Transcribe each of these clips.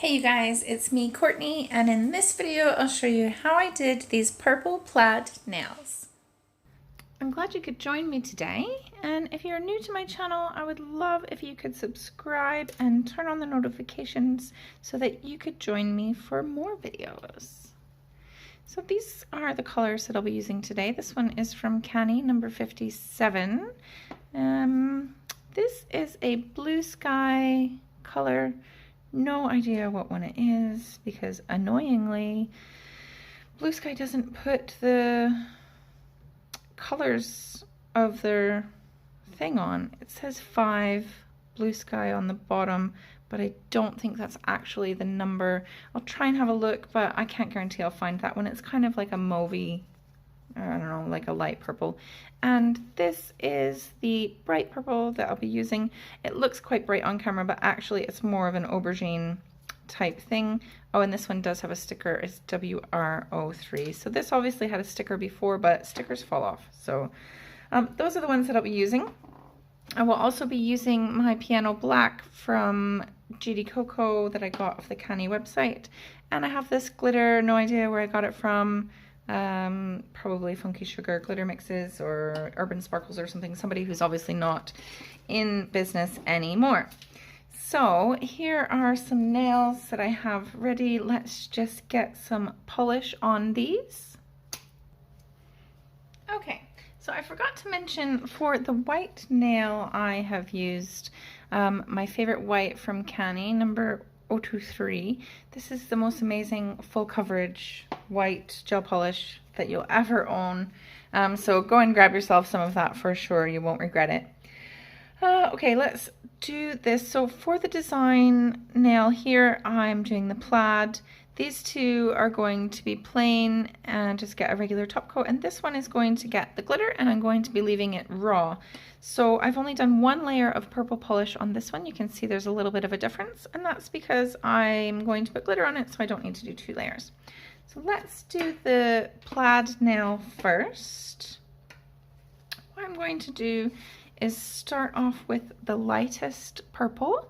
Hey you guys, it's me Courtney, and in this video I'll show you how I did these purple plaid nails. I'm glad you could join me today, and if you're new to my channel I would love if you could subscribe and turn on the notifications so that you could join me for more videos. So these are the colors that I'll be using today. This one is from Canny number 57. This is a blue sky color. No idea what one it is because annoyingly Blue Sky doesn't put the colors of their thing on. It says 5 Blue Sky on the bottom, but I don't think that's actually the number. I'll try and have a look, but I can't guarantee I'll find that one. It's kind of like a mauvey, I don't know, like a light purple. And this is the bright purple that I'll be using. It looks quite bright on camera, but actually it's more of an aubergine type thing. Oh, and this one does have a sticker. It's WR03. So this obviously had a sticker before, but stickers fall off. So those are the ones that I'll be using. I will also be using my Piano Black from GD Coco that I got off the Canny website. And I have this glitter, no idea where I got it from. Probably Funky Sugar glitter mixes or Urban Sparkles or something. Somebody who's obviously not in business anymore. So here are some nails that I have ready. Let's just get some polish on these. Okay, so I forgot to mention for the white nail I have used my favorite white from Canny, number 023. This is the most amazing full coverage white gel polish that you'll ever own. So go and grab yourself some of that for sure. You won't regret it. Okay, let's do this. So for the design nail here, I'm doing the plaid. These two are going to be plain and just get a regular top coat, and this one is going to get the glitter, and I'm going to be leaving it raw. So I've only done one layer of purple polish on this one. You can see there's a little bit of a difference, and that's because I'm going to put glitter on it, so I don't need to do 2 layers. So let's do the plaid nail first. What I'm going to do is start off with the lightest purple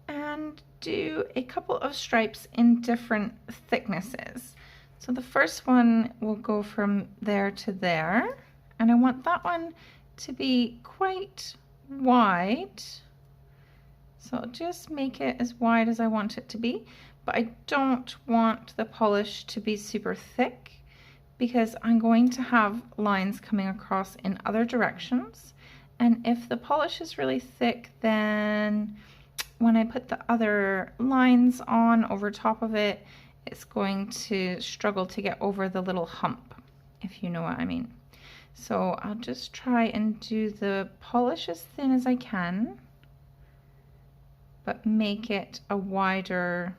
and do a couple of stripes in different thicknesses. So the first one will go from there to there, and I want that one to be quite wide. So I'll just make it as wide as I want it to be, but I don't want the polish to be super thick because I'm going to have lines coming across in other directions. And if the polish is really thick, then when I put the other lines on over top of it, it's going to struggle to get over the little hump, if you know what I mean. So I'll just try and do the polish as thin as I can, but make it a wider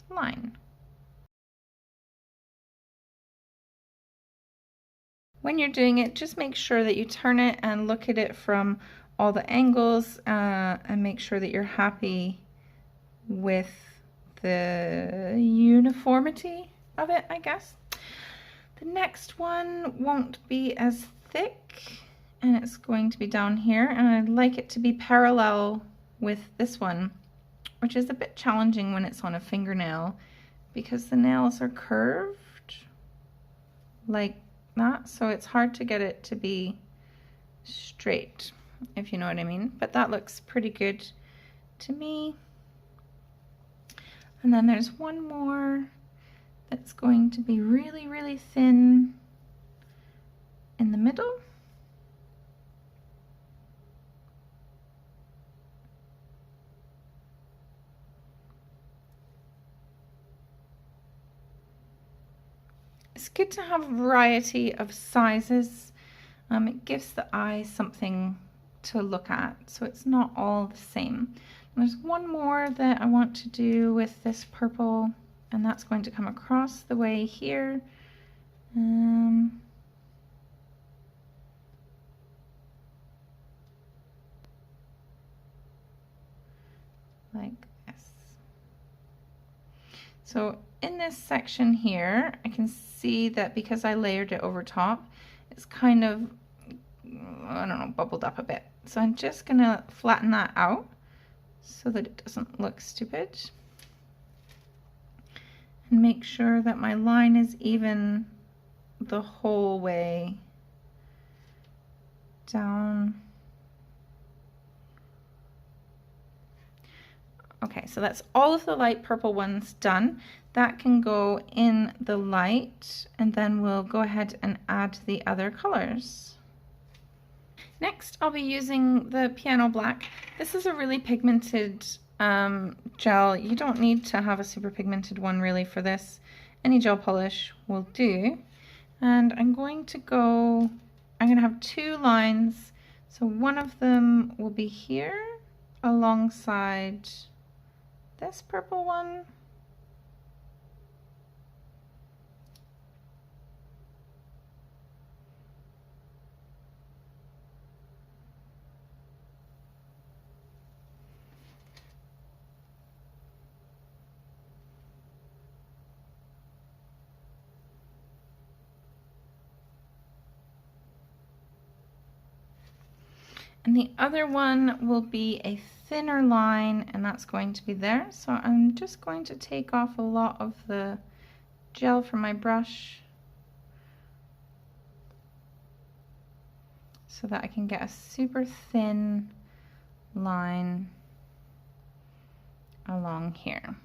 line. When you're doing it, just make sure that you turn it and look at it from all the angles and make sure that you're happy with the uniformity of it, I guess. The next one won't be as thick, and it's going to be down here, and I'd like it to be parallel with this one, which is a bit challenging when it's on a fingernail because the nails are curved like that, so it's hard to get it to be straight, if you know what I mean, but that looks pretty good to me. And then there's one more that's going to be really, really thin in the middle. It's good to have a variety of sizes. It gives the eye something to look at, so it's not all the same. There's one more that I want to do with this purple, and that's going to come across the way here. Like this. So in this section here, I can see that because I layered it over top, it's kind of, I don't know, bubbled up a bit. So I'm just gonna flatten that out so that it doesn't look stupid. and make sure that my line is even the whole way down. Okay, so that's all of the light purple ones done. That can go in the light, and then we'll go ahead and add the other colors. Next, I'll be using the piano black. This is a really pigmented gel. You don't need to have a super pigmented one really for this. Any gel polish will do. And I'm going to have two lines. So one of them will be here alongside this purple one. And the other one will be a thinner line, and that's going to be there. So I'm just going to take off a lot of the gel from my brush so that I can get a super thin line along here.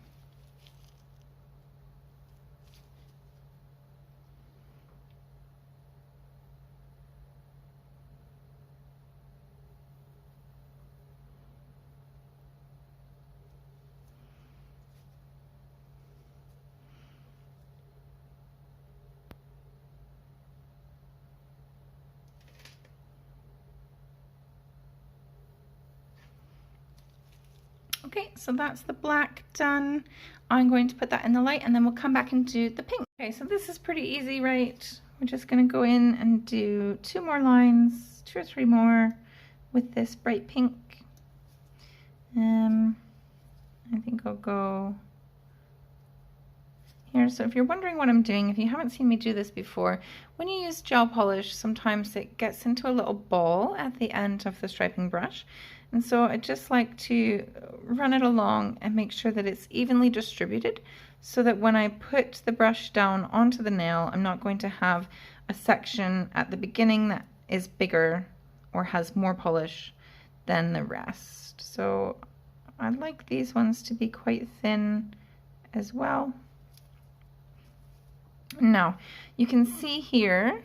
Okay, so that's the black done. I'm going to put that in the light, and then we'll come back and do the pink. Okay, so this is pretty easy, right? We're just going to go in and do two more lines, 2 or 3 more with this bright pink. I think I'll go here. So if you're wondering what I'm doing, if you haven't seen me do this before, when you use gel polish, sometimes it gets into a little ball at the end of the striping brush. And so I just like to run it along and make sure that it's evenly distributed so that when I put the brush down onto the nail, I'm not going to have a section at the beginning that is bigger or has more polish than the rest. So I like these ones to be quite thin as well. Now you can see here,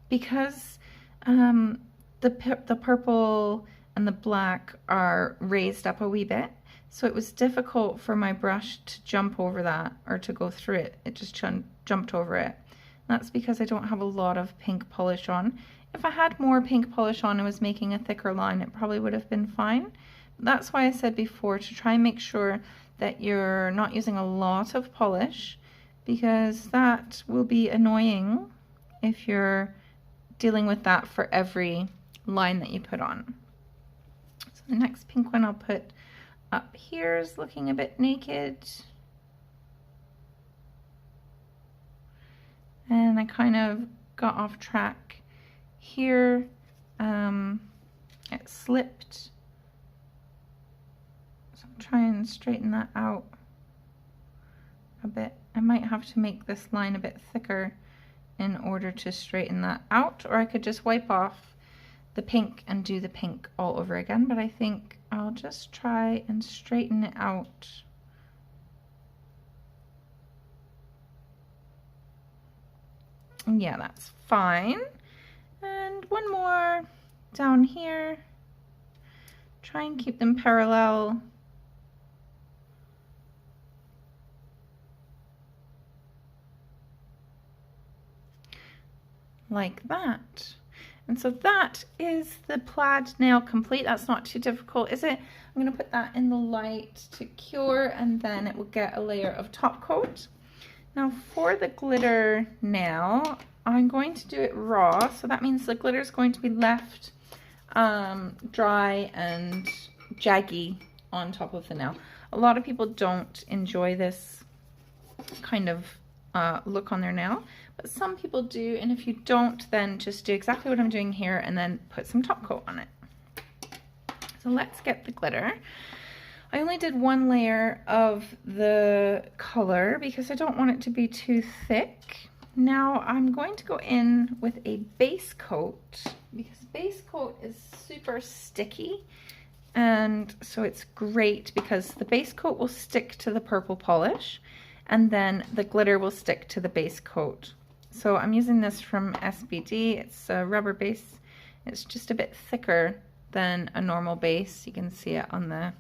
because the purple and the black are raised up a wee bit, so it was difficult for my brush to jump over that or to go through it. It just jumped over it. That's because I don't have a lot of pink polish on. If I had more pink polish on and was making a thicker line, it probably would have been fine. That's why I said before to try and make sure that you're not using a lot of polish, because that will be annoying if you're dealing with that for every line that you put on. So the next pink one I'll put up here is looking a bit naked. And I kind of got off track here. It slipped. So I'm trying to straighten that out a bit. I might have to make this line a bit thicker in order to straighten that out, or I could just wipe off the pink and do the pink all over again, but I think I'll just try and straighten it out. Yeah, that's fine. And one more down here. Try and keep them parallel. Like that. And so that is the plaid nail complete. That's not too difficult, is it? I'm going to put that in the light to cure, and then it will get a layer of top coat. Now for the glitter nail, I'm going to do it raw, so that means the glitter is going to be left dry and jaggy on top of the nail. A lot of people don't enjoy this kind of look on their nail, but some people do, and if you don't, then just do exactly what I'm doing here and then put some top coat on it. So let's get the glitter. I only did one layer of the color because I don't want it to be too thick. Now I'm going to go in with a base coat because base coat is super sticky, and so it's great because the base coat will stick to the purple polish and then the glitter will stick to the base coat. So I'm using this from SBD. It's a rubber base. It's just a bit thicker than a normal base. You can see it on the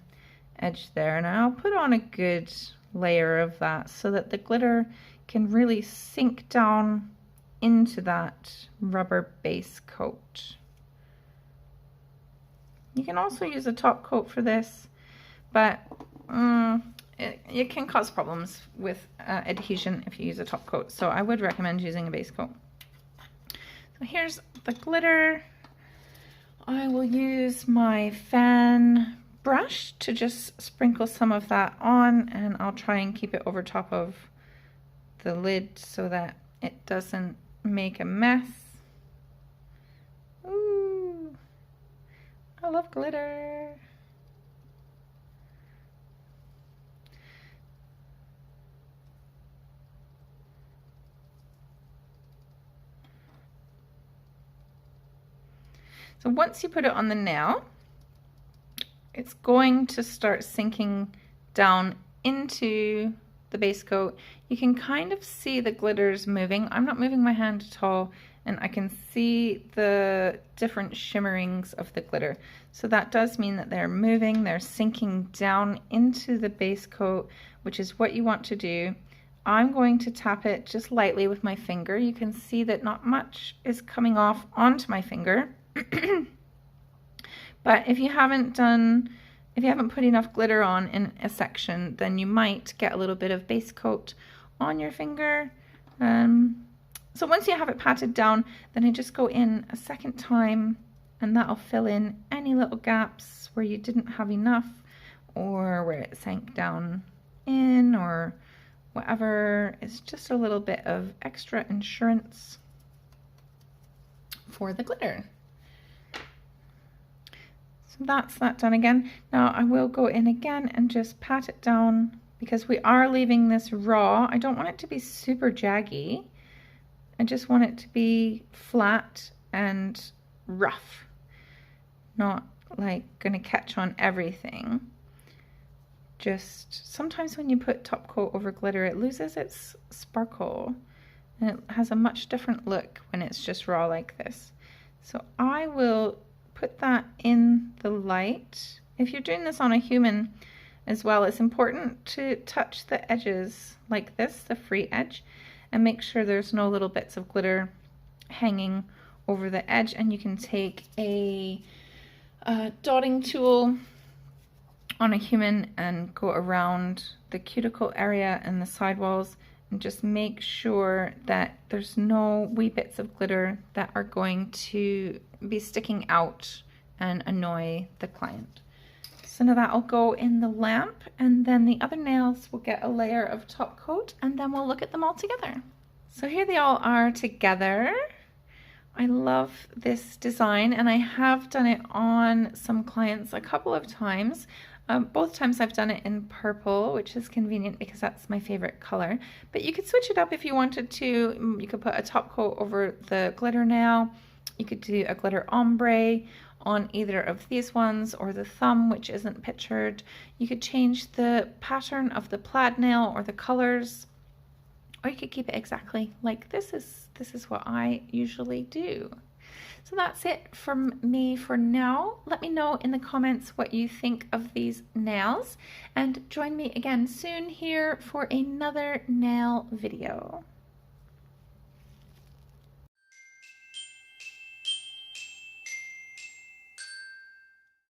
edge there, and I'll put on a good layer of that so that the glitter can really sink down into that rubber base coat. You can also use a top coat for this, but it can cause problems with adhesion if you use a top coat, so I would recommend using a base coat. So here's the glitter. I will use my fan brush to just sprinkle some of that on, and I'll try and keep it over top of the lid so that it doesn't make a mess. Ooh, I love glitter. So once you put it on the nail, it's going to start sinking down into the base coat. You can kind of see the glitters moving. I'm not moving my hand at all, and I can see the different shimmerings of the glitter. So that does mean that they're moving, they're sinking down into the base coat, which is what you want to do. I'm going to tap it just lightly with my finger. You can see that not much is coming off onto my finger. But if you haven't put enough glitter on in a section, then you might get a little bit of base coat on your finger. So once you have it patted down, then I just go in a second time, and that'll fill in any little gaps where you didn't have enough, or where it sank down in, or whatever. It's just a little bit of extra insurance for the glitter. So that's that done again. Now I will go in again and just pat it down because we are leaving this raw. I don't want it to be super jaggy. I just want it to be flat and rough, not like gonna catch on everything. Just sometimes when you put top coat over glitter, it loses its sparkle and it has a much different look when it's just raw like this. So I will put that in the light. If you're doing this on a human as well, it's important to touch the edges like this, the free edge, and make sure there's no little bits of glitter hanging over the edge. And you can take a dotting tool on a human and go around the cuticle area and the sidewalls and just make sure that there's no wee bits of glitter that are going to be sticking out and annoy the client. So now that'll go in the lamp, and then the other nails will get a layer of top coat, and then we'll look at them all together. So here they all are together. I love this design, and I have done it on some clients a couple of times. Both times I've done it in purple, which is convenient because that's my favorite color. But you could switch it up if you wanted to. You could put a top coat over the glitter nail. You could do a glitter ombre on either of these ones, or the thumb, which isn't pictured. You could change the pattern of the plaid nail or the colors, or you could keep it exactly like this is what I usually do. So that's it from me for now. Let me know in the comments what you think of these nails, and join me again soon here for another nail video.